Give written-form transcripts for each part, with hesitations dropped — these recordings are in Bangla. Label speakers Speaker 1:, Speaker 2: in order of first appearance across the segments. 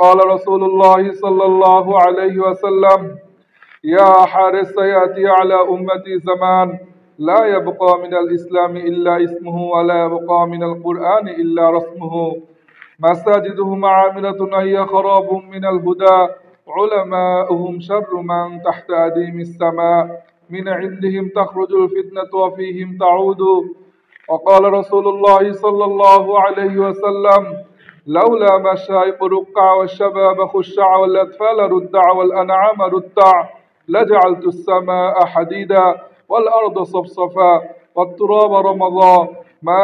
Speaker 1: وقال رسول الله صلى الله عليه وسلم يا حارس يأتي على أمتي زمان لا يبقى من الإسلام إلا اسمه ولا يبقى من القرآن إلا رسمه مساجدهم عاملة أي خراب من الهدى علماؤهم شر من تحت أديم السماء من عندهم تخرج الفتنة وفيهم تعود وقال رسول الله صلى الله عليه وسلم لولا مشايق رقع والشباب خشع والأطفال ردع والأنعام ردع لجعلت السماء حديدا والأرض صفصفا والتراب رمضا ما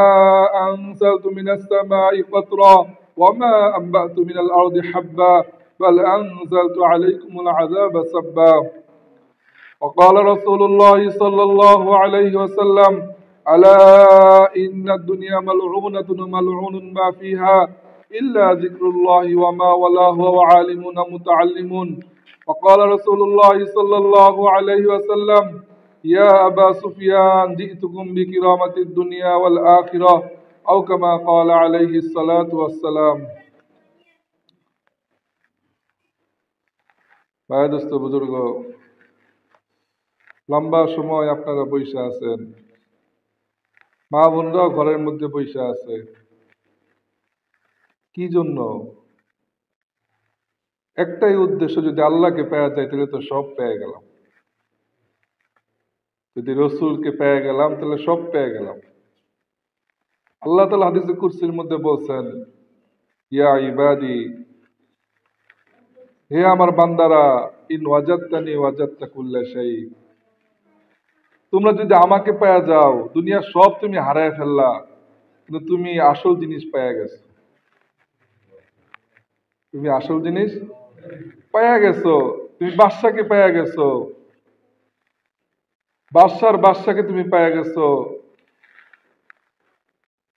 Speaker 1: أنزلت من السماء قطرا وما أنبأت من الأرض حبا بل أنزلت عليكم العذاب سبا وقال رسول الله صلى الله عليه وسلم ألا إن الدنيا ملعونة ملعون ما فيها إلا ذكر الله وما والاه وعالمون متعلمون وقال رسول الله صلى الله عليه وسلم يا أبا سفيان جئتكم بكرامة الدنيا والآخرة أو كما قال عليه الصلاة والسلام ভাই দোস্ত বুজুর্গ লম্বা সময় আপনারা বসে আছেন মা বোনরাও ঘরের মধ্যে বসে আছে কি জন্য একটাই উদ্দেশ্য যদি আল্লাহকে পেয়ে যায় তাহলে তো সব পেয়ে গেলাম যদি রসুলকে পেয়ে গেলাম তাহলে সব পেয়ে গেলাম আল্লাহ তাআলা হাদিসে কুরসির মধ্যে বলছেন ইয়া ইবাদি হে আমার বান্দারা ইন ওয়াজাদতানি ওয়াজাদতা কুল্লা শাই তোমরা যদি আমাকে পেয়ে যাও দুনিয়া সব তুমি হারায় ফেললা কিন্তু তুমি আসল জিনিস পেয়ে গেছো তুমি আসল জিনিস পেয়ে গেছো তুমি বাদশাকে পেয়ে গেছো বাদশাকে তুমি পেয়ে গেছো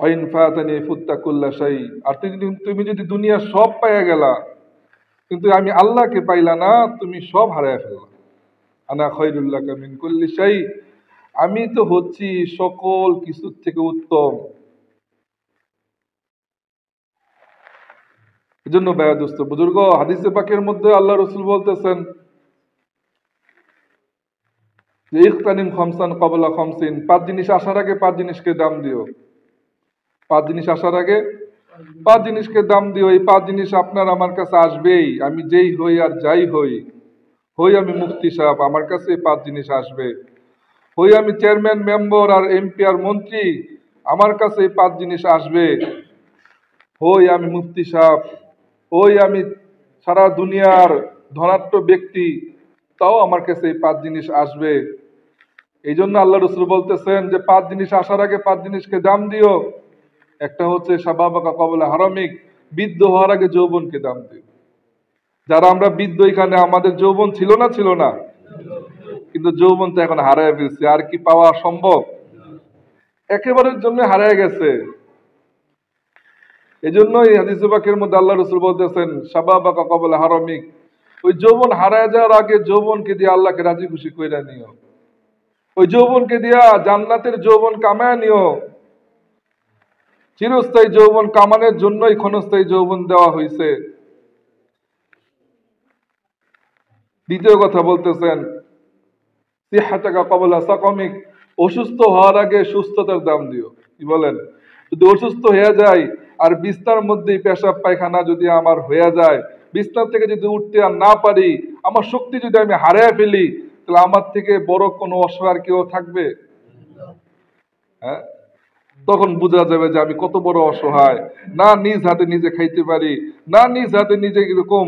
Speaker 1: আইন ফাতানি ফুত্তা কুল্লা শাই আর তুমি যদি দুনিয়া সব পেয়ে গেলা কিন্তু আমি আল্লাহকে পাইলা না তুমি সব হারায় ফেললা আনা খায়রুল লাকা মিন কুল্লি শাই আমি তো হচ্ছি সকল কিছুর থেকে উত্তম এজন্য ভাইয়া দোস্ত বুজুর্গ হাদিসে পাকের মধ্যে আল্লাহ রাসূল বলতেছেন যে ইখতানিম খামসান ক্বাবলা খামসিন পাঁচ জিনিস আসার আগে পাঁচ জিনিসকে দাম দিও পাঁচ জিনিস আসার আগে পাঁচ জিনিসকে দাম দিও এই পাঁচ জিনিস আপনার আমার কাছে আসবেই আমি যেই হই আর যাই হই আমি মুফতি সাহেব আমার কাছে এই পাঁচ জিনিস আসবে হই আমি চেয়ারম্যান মেম্বার আর এমপি আর মন্ত্রী আমার কাছে এই পাঁচ জিনিস আসবে হই আমি মুফতি সাহেব হই আমি সারা দুনিয়ার ধনাঢ্য ব্যক্তি তাও আমার কাছে এই পাঁচ জিনিস আসবে এই জন্য আল্লাহ রাসূল বলতেছেন যে পাঁচ জিনিস আসার আগে পাঁচ জিনিসকে দাম দিও একটা হচ্ছে শাবাবাকা ক্বাবলা হারামিক বৃদ্ধ হওয়ার আগে যৌবনকে দাম দিও যারা আমরা বৃদ্ধ এখানে আমাদের যৌবন ছিল না কিন্তু যৌবন তো এখন হারায় ফেলছে আর কি পাওয়া সম্ভব একেবারের জন্য হারায় গেছে এজন্য এই হাদিসে পাকের মধ্যে আল্লাহ রাসূল বলতেছেন শাবাবাকা ক্বাবলা হারামিক ওই যৌবন হারায় যাওয়ার আগে যৌবনকে দিয়ে আল্লাহকে রাজি খুশি কইরা নিও ওই যৌবনকে দিয়া জান্নাতের যৌবন কামায় নিও চিরস্থায়ী যৌবন কামানোর জন্যই ক্ষণস্থায়ী যৌবন দেওয়া হয়েছে দ্বিতীয় কথা বলতেছেন সিহাতাকা ক্বাবলা সাকামিক অসুস্থ হওয়ার আগে সুস্থতার দাম দিও কি বলেন যদি অসুস্থ হয়ে যায় আর বিছনার মধ্যেই পেশাব পায়খানা যদি আমার হয়ে যায় বিছনা থেকে যদি উঠতে আর না পারি আমার শক্তি যদি আমি হারিয়ে ফেলি তাহলে আমার থেকে বড় কোনো অসহায় কেউ থাকবে হ্যাঁ তখন বোঝা যাবে যে আমি কত বড় অসহায় না নিজ হাতে নিজে খাইতে পারি না নিজ হাতে নিজে এরকম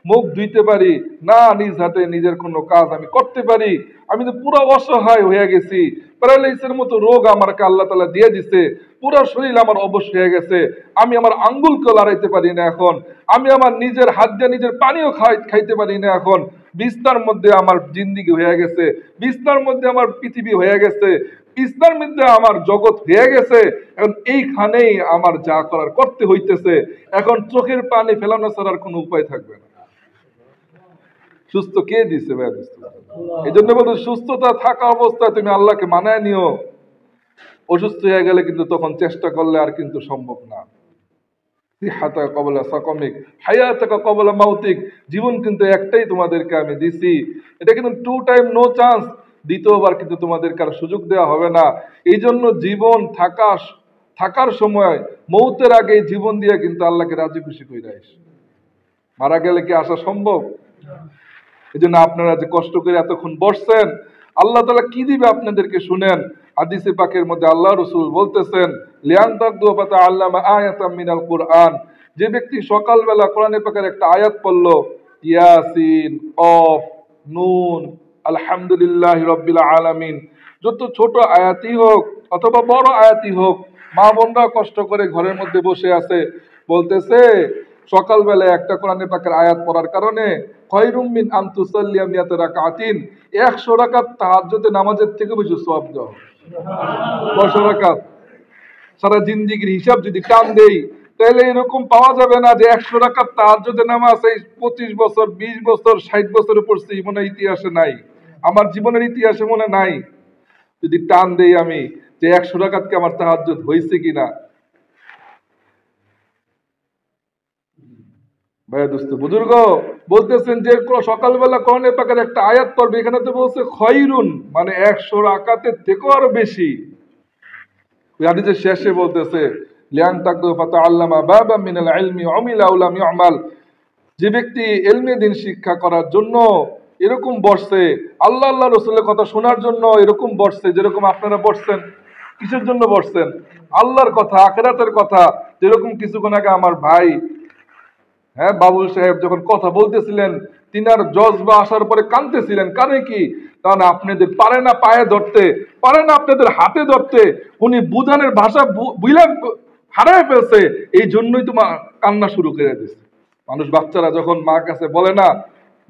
Speaker 1: মুখ ধুইতে পারি না নিজ হাতে নিজের কোনো কাজ আমি করতে পারি আমি তো পুরো অসহায় হয়ে গেছি প্যারালাইসিসের মতো রোগ আমাকে আল্লাহ তাআলা দিয়ে দিছে পুরো শরীর আমার অবশ হয়ে গেছে আমি আমার আঙ্গুলকে লড়াইতে পারি না এখন আমি আমার নিজের হাত দিয়ে নিজের পানিও খাইতে পারি না এখন বিছনার মধ্যে আমার জিন্দেগি হয়ে গেছে বিছনার মধ্যে আমার পৃথিবী হয়ে গেছে বিছনার মধ্যে আমার জগৎ হয়ে গেছে এখন এইখানেই আমার যা করার করতে হইতেছে এখন চোখের পানি ফেলানো ছাড়ার কোনো উপায় থাকবে না সুস্থ কে দিছে ভাই এই জন্য বলতে সুস্থতা থাকা অবস্থায় তুমি আল্লাহকে মানায় নিও অসুস্থ হয়ে গেলে কিন্তু তখন চেষ্টা করলে আর কিন্তু সম্ভব না সিহাতাকা ক্বাবলা সাকামিক, হায়াতাকা ক্বাবলা মাউতিক। জীবন কিন্তু একটাই তোমাদেরকে আমি দিছি, এটা কিন্তু টু টাইম নো চান্স, দ্বিতীয়বার কিন্তু তোমাদেরকে আর সুযোগ দেওয়া হবে না। এই জন্য জীবন থাকার সময় মৌতের আগে জীবন দিয়ে কিন্তু আল্লাহকে রাজি খুশি কইরা আইস। মারা গেলে কি আসা সম্ভব? এই জন্য আপনারা যে কষ্ট করে এতক্ষণ বসছেন, আল্লাহ তাআলা কি দিবে আপনাদেরকে শুনেন। হাদিসে পাকের মধ্যে আল্লাহ রাসূল বলতেছেন, লিয়ান তাকদু ফাতা আল্লামা আয়াতাম মিনাল কুরআন, যে ব্যক্তি সকালবেলা কোরআনের পাকের একটা আয়াত পড়লো, ইয়াসিন, কফ, নুন, আলহামদুলিল্লাহি রাব্বিল আলামিন, যত ছোট আয়াতই হোক অথবা বড় আয়াতই হোক, মা বোনরা কষ্ট করে ঘরের মধ্যে বসে আছে, বলতেছে সকালবেলা একটা কোরআনের পাকের আয়াত পড়ার কারণে খয়রুম মিন আন তুসাল্লিয়া মিয়াতা রাকাতিন, 100 রাকাত তাহাজ্জুদের নামাজের থেকে বেশি সওয়াব দেওয়া। 100 রাকাত সারা জিন্দেগির হিসাব যদি টান দেই, তাহলে এরকম পাওয়া যাবে না যে 100 রাকাত তাহাজ্জুদের নামাজ এই 25 বছর 20 বছর 60 বছরে পড়ছি, মনে ইতিহাসে নাই, আমার জীবনের ইতিহাসে মনে নাই। যদি টান দেই আমি যে 100 রাকাতকে আমার তাহাজ্জুদ হয়েছে কিনা। ভাইয়া দোস্ত বুজুর্গ বলতেছেন যে সকালবেলা কোরআনের পাকের একটা আয়াত পড়বে, এখানে তো বলছে খয়রুন, মানে 100 রাকাতের থেকেও আরো বেশি। ওই হাদিসের শেষে বলতেছে লিয়ান তাকদু ফাতাআল্লামা বাবা মিনাল ইলমি উমিলা আও লাম ইউমাল, যে ব্যক্তি ইলমে দ্বীন শিক্ষা করার জন্য এরকম বসছে, আল্লাহ আল্লাহ রাসূলের কথা শোনার জন্য এরকম বসছে, যেরকম আপনারা বসছেন, কিসের জন্য বসছেন? আল্লাহর কথা, আখিরাতের কথা। যেরকম কিছুক্ষণ আগে আমার ভাই বাবুল সাহেব যখন কথা বলতেছিলেন, তিনার জজবা আসার পরে কাঁদতেছিলেন, কারণ কি? কারণ আপনাদের পারে না পায়ে ধরতে, পারে না আপনাদের হাতে ধরতে, উনি বুঝানোর ভাষা হারায় ফেলছে, এই জন্যই তো কান্না শুরু করে দিচ্ছে। মানুষ বাচ্চারা যখন মার কাছে বলে না,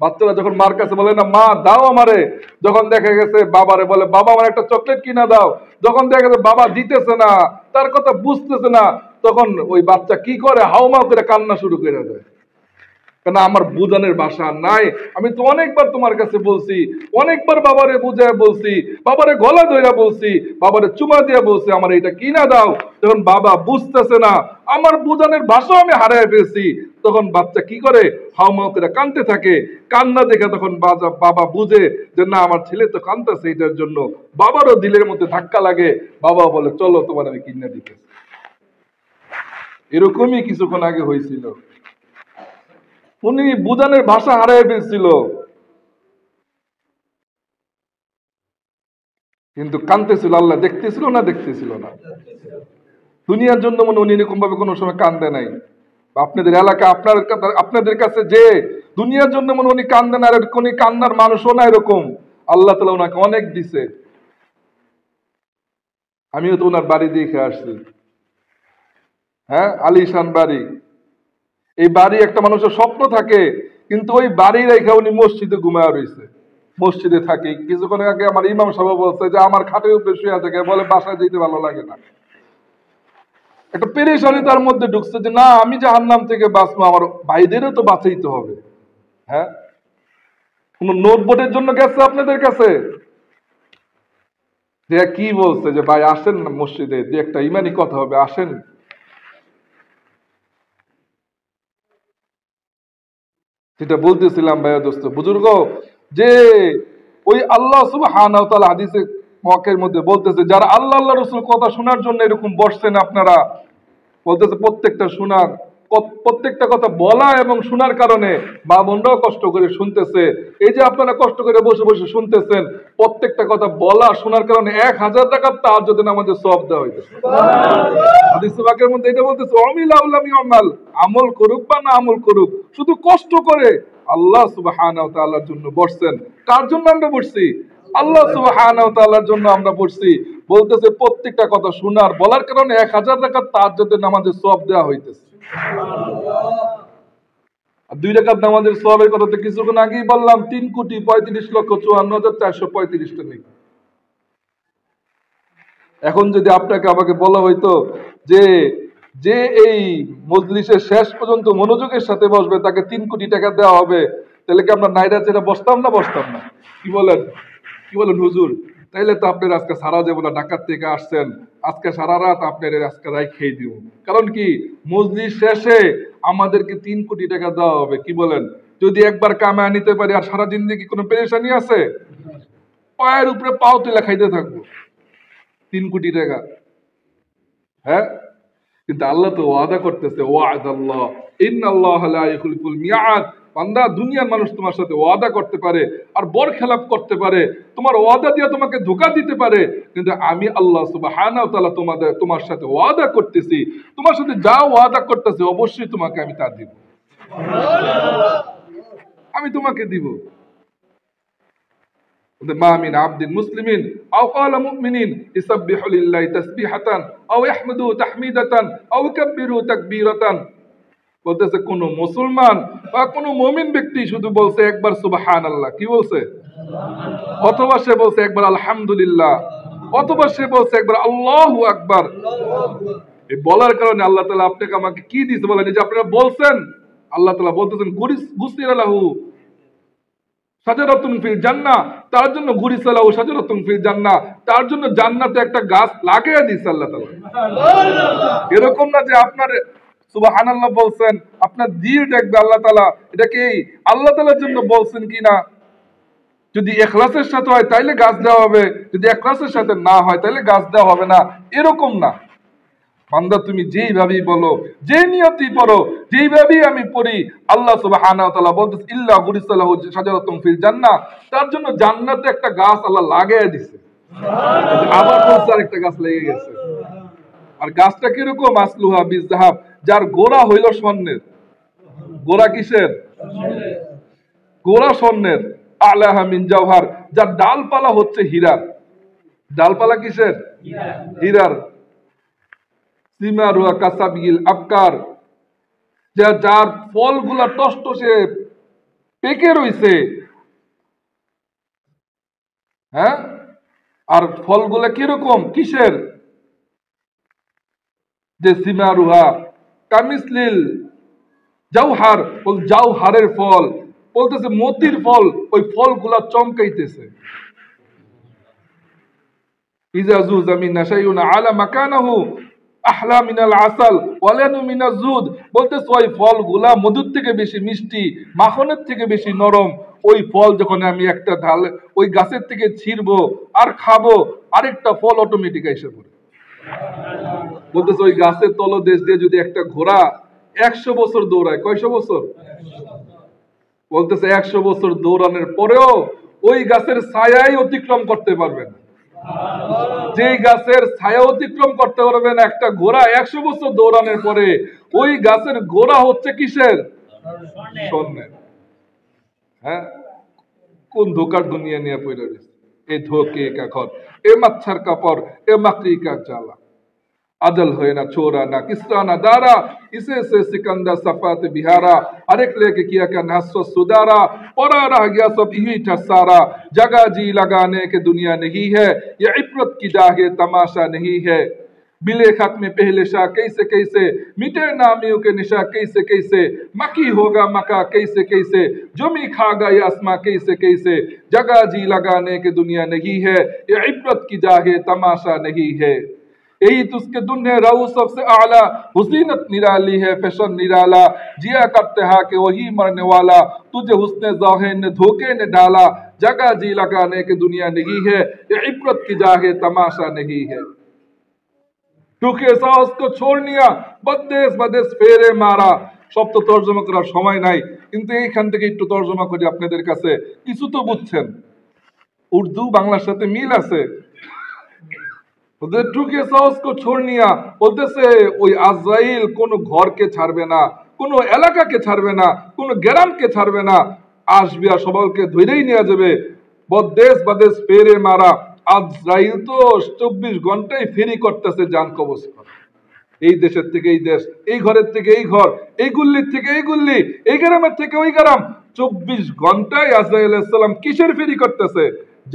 Speaker 1: বাচ্চারা যখন মার কাছে বলে না মা দাও আমারে, যখন দেখা গেছে বাবারে বলে বাবা আমার একটা চকলেট কিনা দাও, যখন দেখা গেছে বাবা দিতেছে না, তার কথা বুঝতেছে না, তখন ওই বাচ্চা কি করে, হাউমাউ করে কান্না শুরু করে দেয়। কেন? আমার বুঝানোর ভাষা নাই। আমি তো অনেকবার তোমার কাছে বলছি, অনেকবার বাবারে বুঝায় বলছি, বাবারে গলা ধইরা বলছি, বাবারে চুমা দিয়ে বলছি আমার এটা কিনা দাও, যখন বাবা বুঝতেছে না, আমার বুঝানোর ভাষা আমি হারায় ফেলছি, তখন বাচ্চা কি করে, হাউমাউ করে কাঁদতে থাকে। কান্না দেখে তখন বাবা বুঝে যে না আমার ছেলে তো কাঁদতেছে, এটার জন্য বাবারও দিলের মধ্যে ধাক্কা লাগে, বাবা বলে চলো তোমার আমি কিনে দিতে। এরকমই কিছুক্ষণ আগে হয়েছিল, উনি বুঝানোর ভাষা হারায় ফেলছিল, কিন্তু কাঁদতেছিল, আল্লাহ দেখতেছিল না, দেখতেছিল না। দুনিয়ার জন্য মনে উনি এরকম ভাবে কোনো সময় কান্দে নাই। আপনাদের এলাকা আপনাদের কাছে যে দুনিয়ার জন্য মনে উনি কান্দে না, উনি কান্নার মানুষও না এরকম, আল্লাহ তাআলা ওনাকে অনেক দিছে। আমিও তো ওনার বাড়ি দেখে আসছি, আলিশান বাড়ি। এই বাড়ি একটা মানুষের স্বপ্ন থাকে, কিন্তু ওই বাড়ি রেখে উনি মসজিদে ঘুমায় রয়েছে, মসজিদে থাকে। কিছুক্ষণ আগে আমার ইমাম সাহেব বলছে যে আমার খাটের উপরে শুয়ে থাকে, বলে বাসায় যেতে ভালো লাগে না। একটা পেরেশানি তার মধ্যে ঢুকছে যে না আমি জাহান্নাম থেকে বাঁচবো, আমার ভাইদেরও তো বাঁচাইতে হবে। কোন নোটবোর্ডের জন্য গেছে আপনাদের কাছে, যে কি বলছে যে ভাই আসেন না মসজিদে, যে একটা ইমানি কথা হবে, আসেন। যেটা বলতেছিলাম ভাইয়া দোস্ত বুজুর্গ, যে ওই আল্লাহ সুবহানাহু ওয়া তাআলা হাদিসে পাকের মধ্যে বলতেছে যারা আল্লাহ আল্লাহ রাসূল কথা শোনার জন্য এরকম বসছেন আপনারা, বলতেছে প্রত্যেকটা কথা বলা এবং শোনার কারণে মা বোনরাও কষ্ট করে শুনতেছে। এই যে আপনারা কষ্ট করে বসে বসে শুনতেছেন, প্রত্যেকটা কথা বলা শোনার কারণে 1000 টাকা তাহাজ্জুদের নামাজের সওয়াব দেওয়া হইতেছে। হাদিসে পাকের মধ্যে এটা বলতেছে অমিলা উল্লাম ইয়ামাল, আমল করুক বা না আমল করুক, শুধু কষ্ট করে আল্লাহ সুবহানাহু ওয়া তাআলার জন্য বসছেন। কার জন্য আমরা বসছি? আল্লাহ সুবহানাহু ওয়া তাআলার জন্য আমরা বসছি। বলতেছে প্রত্যেকটা কথা শোনার বলার কারণে 1000 রাকাত তাহাজ্জুদের নামাজের সওয়াব দেওয়া হইতেছে। আর 2 রাকাত নামাজের সওয়াবের কথা তো কিছুক্ষণ আগেই বললাম, 3,35,54,435 টা নেই। এখন যদি আপনাকে আমাকে বলা হইতো যে যে এই মজলিসের শেষ পর্যন্ত মনোযোগের সাথে বসবে তাকে 3 কোটি টাকা দেওয়া হবে, তাহলে কি আমরা নাইরা চেরা বসতাম না? বসতাম না। কি বলেন হুজুর? তাইলে তো আপনার আজকে সারা জীবন ঢাকা থেকে আসছেন, আজকে সারা রাত আপনার আজকে রায় খেয়ে দিব। কারণ কি, মজলিস শেষে আমাদেরকে 3 কোটি টাকা দেওয়া হবে। কি বলেন? যদি একবার কামায় নিতে পারি আর সারা জিন্দগি কোনো পেরেশানি আছে? পায়ের উপরে পাও তুলে খাইতে থাকবো 3 কোটি টাকা। হ্যাঁ, কিন্তু আল্লাহ তো ওয়াদা করতেছে, ওয়াদাল্লাহ ইন্নাল্লাহ লা ইখলিফুল মিয়াদ। বান্দা, দুনিয়ার মানুষ তোমার সাথে ওয়াদা করতে পারে আর বরখেলাপ করতে পারে, তোমার ওয়াদা দিয়ে তোমাকে ধোঁকা দিতে পারে, কিন্তু আমি আল্লাহ সুবহানাহু ওয়া তাআলা তোমার সাথে ওয়াদা করতেছি, তোমার সাথে যা ওয়াদা করতেছে অবশ্যই তোমাকে আমি তা দিব, আমি তোমাকে দিব। মা মিন আবদিন মুসলিমিন আও ক্বালা মুমিনিন ইসাব্বিহু লিল্লাহি তাসবিহাতান আও ইয়াহমাদু তাহমিদাতান আও ইউকাব্বিরু তাকবীরাতান। বলতেছে কোন মুসলমান বা কোন মুমিন ব্যক্তি শুধু বলছে একবার সুবহানাল্লাহ, কি বলছে, অথবা সে বলছে একবার আলহামদুলিল্লাহ, অথবা সে বলছে একবার আল্লাহু আকবার। এই বলার কারণে আল্লাহ তাআলা আপনাকে আমাকে কি দিয়েছে বলেন? এই যে আপনারা বলছেন, আল্লাহ তাআলা বলতেছেন গুসিরা লাহু শাজারাতুন ফিল জান্নাহ, তার জন্য গুরিসা লাহু শাজারাতুন ফিল জান্নাহ, তার জন্য জান্নাতে একটা গাছ লাগিয়ে দিয়েছে আল্লাহ তাআলা। এরকম না যে আপনার সুবহানাল্লাহ বলছেন আপনার দিল দেখবে আল্লাহ তাআলা, এটা কি আল্লাহ তাআলার জন্য বলছেন কিনা? যদি ইখলাসের সাথে হয় তাইলে গাছ দেওয়া হবে, যদি ইখলাসের সাথে না হয় তাইলে গাছ দেওয়া হবে না, এরকম না। বান্দা, তুমি যেইভাবেই বলো, যে নিয়তি পড়ো, যেইভাবেই আমি পড়ি, আল্লাহ সুবহানাহু ওয়া তাআলা বলতেছে ইল্লা গুরিসা লাহু শাজারাতুন ফিল জান্নাহ, তার জন্য জান্নাতে একটা গাছ আল্লাহ লাগাইয়া দিয়েছে। আবার বলছে আরেকটা গাছ লেগে গেছে। আর গাছটা কিরকম? আসলুহা বিযযাহাব, যার গোড়া হইল স্বর্ণের। গোড়া কিসের? গোড়া স্বর্ণের। আলাহা মিন জাওহার, যার ডালপালা হচ্ছে হীরার। ডালপালা কিসের? হীরার। সিমারুহা কাসাবিল আবকার, যার ফলগুলা টসটসে পেকে রইছে। হ্যাঁ, আর ফলগুলা কিরকম? কিসের? যে সিমারুহা কামিসলিল জাওহার, জাওহারের ফল, বলতেছে মতির ফল, ওই ফলগুলা চমকাইতেছে। ইজা জুজা মিন শাইউন আলা মাকানাহু আহলা মিনাল আসাল ওয়ালানু মিনাজ জুদ, বলতেছে ওই ফলগুলা মধুর থেকে বেশি মিষ্টি, মাখনের থেকে বেশি নরম। ওই ফল যখন আমি একটা ঢাল ওই গাছের থেকে ছিঁড়বো আর খাবো, আরেকটা ফল অটোমেটিক এসে পড়ে। বলতেছে ওই গাছের তলদেশ দিয়ে যদি একটা ঘোড়া 100 বছর দৌড়ায়, কয়শো বছর? বলতেছে 100 বছর দৌড়ানোর পরেও ওই গাছের ছায়াই অতিক্রম করতে পারবে না। যে গাছের ছায়া অতিক্রম করতে পারবে না একটা ঘোড়া 100 বছর দৌড়ানোর পরে, ওই গাছের গোড়া হচ্ছে কিসের? স্বর্ণের। হ্যাঁ, কোন ধোকার দুনিয়া নিয়ে পড়ে রয়েছে। এ ধোকে কা ঘর, এ মাচ্ছার কাপড়, এ মাকড়ি কা জালা। अदल है ना छोरा ना किस्सा ना दारा, इसे से सिकंदर सफात बिहारा, अरेक लेके किया क्या नहसो सुदारा, पड़ा रह गया सब यही ठसारा। जगह जी लगाने के दुनिया नहीं है, ये इबरत की जागे तमाशा नहीं है। मिले खत में पहले शाह कैसे कैसे, मिटे नामियों के निशा कैसे कैसे, मकी होगा मका कैसे कैसे, जुमी खागा ये आसमा कैसे कैसे। जगह जी लगाने के दुनिया नहीं है, ये इबरत की जागे तमाशा नहीं है। यही तुझके दुन्हे रहू सबसे आला, हुसीनत निराली है फैशन निराला। जिया करते हा कि वही मरने वाला, तुझे हुस्ने ज़ाहिर ने धोखे ने डाला। जगह जी लगाने की दुनिया नहीं है, ये इबरत की जागे तमाशा नहीं है। টুকে সাহসকে छोड़ निया, বদেশ বদেশ ফেরে মারা। সব তো তর্জমা করার সময় নাই, কিন্তু এইখান থেকে একটু তর্জমা করি আপনাদের কাছে, কিছু তো বুঝছেন। উর্দু বাংলার সাথে মিল আছে। টুকে সাহসকে छोड़ निया, বলতেছে ওই আজরাইল কোন ঘরকে ছাড়বে না, কোন এলাকাকে ছাড়বে না, কোন গ্রামকে ছাড়বে না, আসবে আর সবাইকে ধরেই নিয়ে যাবে। বদেশ বদেশ ফেরে মারা, আজরাইল তো 24 ঘন্টায় ফেরি করতেছে জান কবজ করা। এই দেশের থেকে এই দেশ, এই ঘরের থেকে এই ঘর, এই গুল্লির থেকে এই গুল্লি, এই গ্রামের থেকে ওই গ্রাম, 24 ঘন্টায় আজরাইল আলাইহিস সালাম কিসের ফেরি করতেছে?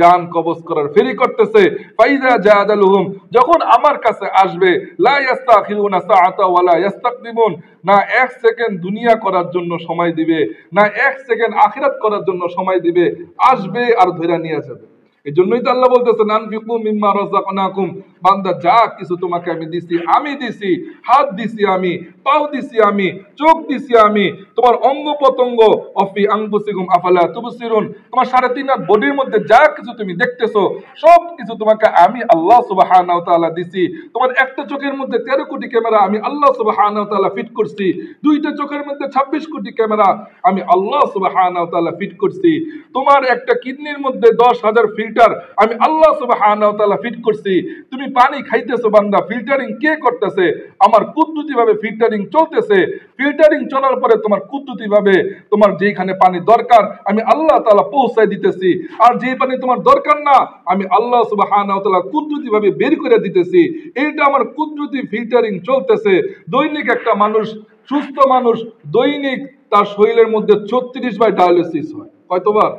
Speaker 1: জান কবজ করার ফেরি করতেছে। ফাইদা জাআদালহুম, যখন আমার কাছে আসবে, লা ইস্তাখিরুনা সাআতা ওয়ালা ইস্তাকদিমুন, না 1 সেকেন্ড দুনিয়া করার জন্য সময় দিবে, না 1 সেকেন্ড আখিরাত করার জন্য সময় দিবে। আসবে আর ধরে নিয়ে যাবে। এই জন্যই তো আল্লাহ বলতেছেন আনফিকু মিম্মা রাযাকনাকুম, বান্দা যা কিছু তোমাকে আমি দিছি, হাত দিছি আমি, পাও দিছি আমি, চোখ দিছি আমি, তোমার অঙ্গ প্রত্যঙ্গ অফি আনফুসিকুম আফালা তুবসিরুন, তোমার 3.5 হাত বডির মধ্যে যা কিছু তুমি দেখতেছো সব কিছু তোমাকে আমি আল্লাহ সুবহানাহু ওয়া তাআলা দিছি। তোমার একটা চোখের মধ্যে 13 কোটি ক্যামেরা আমি আল্লাহ সুবহানাহু ওয়া তাআলা ফিট করছি, দুইটা চোখের মধ্যে 26 কোটি ক্যামেরা আমি আল্লাহ সুবহানাহু ওয়া তাআলা ফিট করছি, তোমার একটা কিডনির মধ্যে 10,000 ফিল্টার আমি আল্লাহ সুবহানাহু ওয়া তাআলা ফিট করছি। তুমি পানি খাইতেছো বান্দা, ফিল্টারিং কে করতেছে? আমার কুদরতি ভাবে ফিল্টারিং চলতেছে। ফিল্টারিং চলার পরে তোমার কুদরতি ভাবে তোমার যেখানে পানি দরকার আমি আল্লাহ তাআলা পৌঁছায় দিতেছি, আর যে পানি তোমার দরকার না আমি আল্লাহ সুবহানাহু ওয়া তাআলা কুদরতি ভাবে বের করে দিতেছি। এইটা আমার কুদরতি ফিল্টারিং চলতেছে। দৈনিক একটা মানুষ, সুস্থ মানুষ দৈনিক তার শরীরের মধ্যে 36 বার ডায়ালিসিস হয়। কয়বার?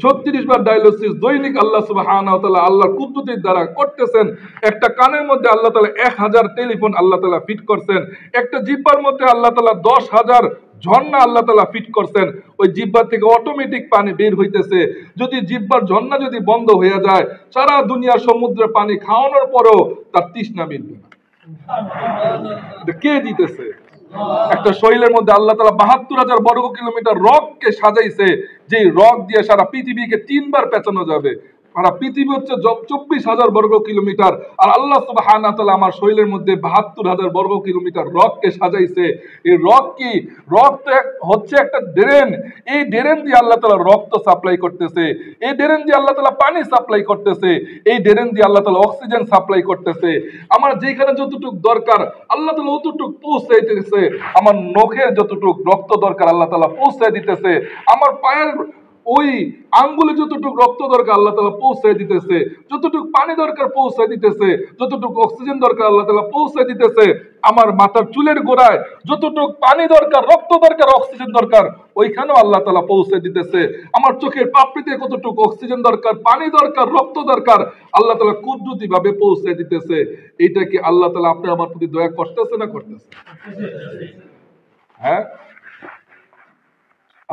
Speaker 1: 36 বার ডায়ালিসিস দৈনিক আল্লাহ সুবহানাহু ওয়া তাআলা আল্লাহর কুদরতের দ্বারা করতেছেন। একটা কানের মধ্যে আল্লাহ তাআলা 1000 টেলিফোন আল্লাহ তাআলা ফিট করছেন। একটা জিহ্বার মধ্যে আল্লাহ তাআলা 10,000 ঝর্ণা আল্লাহ তাআলা ফিট করছেন। ওই জিহ্বা থেকে অটোমেটিক পানি বের হইতেছে। যদি জিহ্বার ঝর্ণা যদি বন্ধ হয়ে যায়, সারা দুনিয়া সমুদ্রের পানি খাওয়ানোর পরও তার তৃষ্ণা মিটবে না। কে দিতেছে? একটা শরীরের মধ্যে আল্লাহ তাআলা 72,000 বর্গ কিলোমিটার রগকে সাজাইছে, যে রগ দিয়ে সারা পৃথিবীকে 3 বার পেঁচানো যাবে। সারা পৃথিবী হচ্ছে 24,000 বর্গ কিলোমিটার, আর আল্লাহ সুবহানাহু ওয়া তাআলা আমার শরীরের মধ্যে 72,000 বর্গ কিলোমিটার রগকে সাজাইছে। এই রগ কি? রগ তো হচ্ছে একটা ড্রেন। এই ড্রেন দিয়ে আল্লাহ তাআলা রক্ত সাপ্লাই করতেছে, এই ড্রেন দিয়ে আল্লাহ তাআলা পানি সাপ্লাই করতেছে, এই ড্রেন দিয়ে আল্লাহ তাআলা অক্সিজেন সাপ্লাই করতেছে। আমার যেখানে যতটুকু দরকার আল্লাহ তাআলা অতটুকু পৌঁছাই দিতেছে। আমার নখের যতটুকু রক্ত দরকার আল্লাহ তাআলা পৌঁছাই দিতেছে। আমার পায়ের ওই আঙ্গুলে যতটুকু রক্ত দরকার আল্লাহ তাআলা পৌঁছাই দিতেছে, যতটুকু পানি দরকার পৌঁছাই দিতেছে, যতটুকু অক্সিজেন দরকার আল্লাহ তাআলা পৌঁছাই দিতেছে। আমার মাথার চুলের গোড়ায় যতটুকু পানি দরকার, রক্ত দরকার, অক্সিজেন দরকার ওইখানেও আল্লাহ তাআলা পৌঁছাই দিতেছে। আমার চোখের পাপড়িতে কতটুকু অক্সিজেন দরকার, পানি দরকার, রক্ত দরকার আল্লাহ তাআলা কুদরতি ভাবে পৌঁছাই দিতেছে। এটা কি আল্লাহ তাআলা আপনি আমার প্রতি দয়া করতেছে না করতেছে? হ্যাঁ,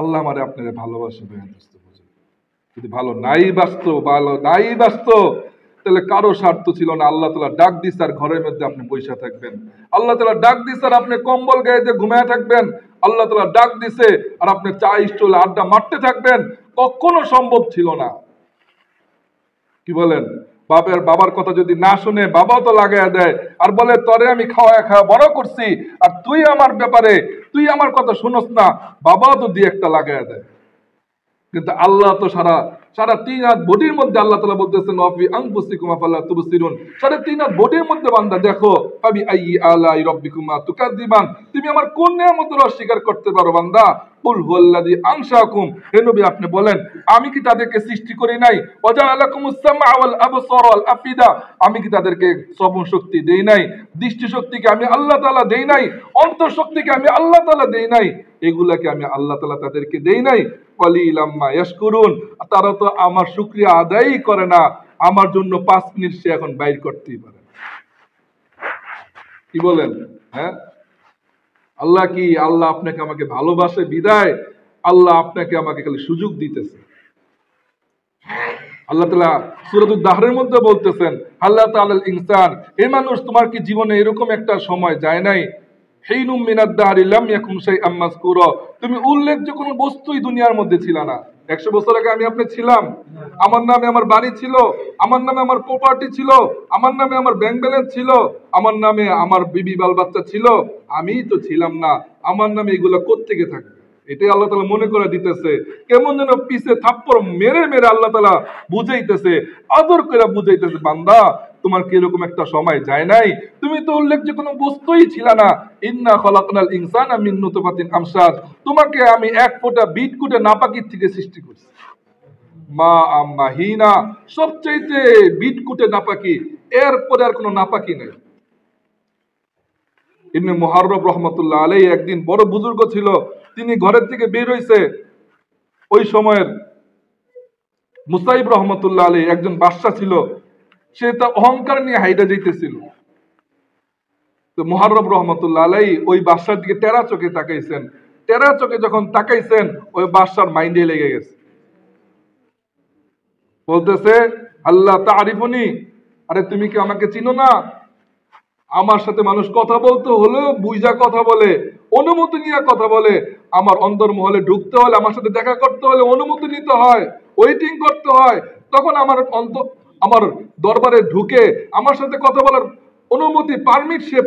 Speaker 1: আল্লাহ আমারে আপনারে ভালোবাসে। যদি ভালো নাই বাসতো তাহলে কারো স্বার্থ ছিল না। আল্লাহ তাআলা ডাক দিছে আর ঘরের মধ্যে আপনি বসে থাকবেন। আল্লাহ তাআলা ডাক দিছে আর আপনি কম্বল গায়ে দিয়ে ঘুমায় থাকবেন। আল্লাহ তাআলা ডাক দিছে আর আপনি চা স্টলে আড্ডা মারতে থাকবেন। কখনো সম্ভব ছিল না। কি বলেন? বাবার কথা যদি না শুনে বাবাও তো লাগাইয়া দেয় আর বলে তরে আমি খাওয়া বড় করছি, আর তুই আমার ব্যাপারে তুই আমার কথা শুনস না, বাবাও তো দিয়ে একটা লাগাইয়া দেয়। কিন্তু আল্লাহ তো সারা 3 হাত বডির মধ্যে আল্লাহ তাআলা বলতেছেন ওয়াফি আনফুসিকুম আফালা তুবসিরুন। 3.5 হাত বডির মধ্যে বান্দা দেখো, ফাবি আইয়ি আলাই রাব্বিকুমা তুকাযিবান, তুমি আমার কোন নিয়ামতের অস্বীকার করতে পারো বান্দা? কুল হুয়াল্লাযী আনশাকুম, হে নবী আপনি বলেন আমি কি তাদেরকে সৃষ্টি করি নাই? ওয়াজাআলাকুমুস সামআ ওয়াল আবসারা ওয়াল আফিদা, আমি কি তাদেরকে শ্রবণ শক্তি দেই নাই? দৃষ্টি শক্তিকে আমি আল্লাহ তাআলা দেই নাই? অন্তর শক্তিকে আমি আল্লাহ তাআলা দেই নাই? এগুলাকে আমি আল্লাহ তাআলা তাদেরকে দেই নাই? কলিলাম মা ইয়াশকুরুন, তারা তো আমার শুকরিয়া আদায়ই করে না। আমার জন্য 5 মিনিট সে এখন বাইর করতেই পারে। কি বলেন? হ্যাঁ, আল্লাহ কি? আল্লাহ আপনাকে আমাকে ভালোবাসে বিদায় আল্লাহ আপনাকে আমাকে খালি সুযোগ দিতেছে। আল্লাহ তাআলা সূরাতুদ দাহরের মধ্যে বলতেছেন আল্লাহ তাআলাল ইনসান, হে মানুষ তোমার কি জীবনে এরকম একটা সময় যায় নাই? হিনুম মিনাদ দাহরি লাম ইয়াকুন শাইআম মাযকুরা, তুমি উল্লেখযোগ্য কোনো বস্তুই দুনিয়ার মধ্যে ছিল না। 100 বছর আগে আমি আপনি ছিলাম? আমার নামে আমার বাড়ি ছিল, আমার নামে আমার প্রপার্টি ছিল, আমার নামে আমার ব্যাংক ব্যালেন্স ছিল, আমার নামে আমার বিবি বাল বাচ্চা ছিল? আমিই তো ছিলাম না। আমার নামে এগুলো কোত্থেকে থাকবে? এটাই আল্লাহ তাআলা মনে করে দিতেছে। কেমন যেন পিছে থাপ্পড় মেরে মেরে আল্লাহ তাআলা বুঝাইতেছে, আদর করে বুঝাইতেছে, বান্দা তোমার কি এরকম একটা সময় যায় নাই? তুমি তো উল্লেখযোগ্য কোনো বস্তুই ছিল না। ইন্না খলাকনাল ইনসানা মিন নুতফাতিন আমশাজ, তোমাকে আমি এক ফোঁটা বিটকুটে নাপাকির থেকে সৃষ্টি করছি। মা আম্মাহিনা, সবচাইতে বিটকুটে নাপাকি, এরপরে আর কোনো নাপাকি নেই। ইবনে মুহাররব রহমাতুল্লাহ আলাইহি একদিন বড় বুজুর্গ ছিল, তিনি ঘরের থেকে বের হইছে। ওই সময়ের মুসাইব রহমাতুল্লাহ আলাইহি একজন বাদশা ছিল, সে তার অহংকার নিয়ে হাইডা যাইতেছিল। তো মুহাররব রহমাতুল্লাহ আলাইহি ওই বাদশার দিকে টেরা চোখে তাকাইছেন। টেরা চোখে যখন তাকাইছেন ওই বাদশার মাইন্ডে লেগে গেছে। বলতেছে আল্লাহ তারিফুনি, আরে তুমি কি আমাকে চিনো না? আমার সাথে মানুষ কথা বলতে হলে বুঝা কথা বলে, অনুমতি নিয়ে কথা বলে। আমার অন্তর্মহলে ঢুকতে হলে, আমার সাথে দেখা করতে হলে অনুমতি নিতে হয়, ওয়েটিং করতে হয়। তখন আমার দরবারে ঢুকে আমার সাথে কথা বলার অনুমতি, পারমিট সে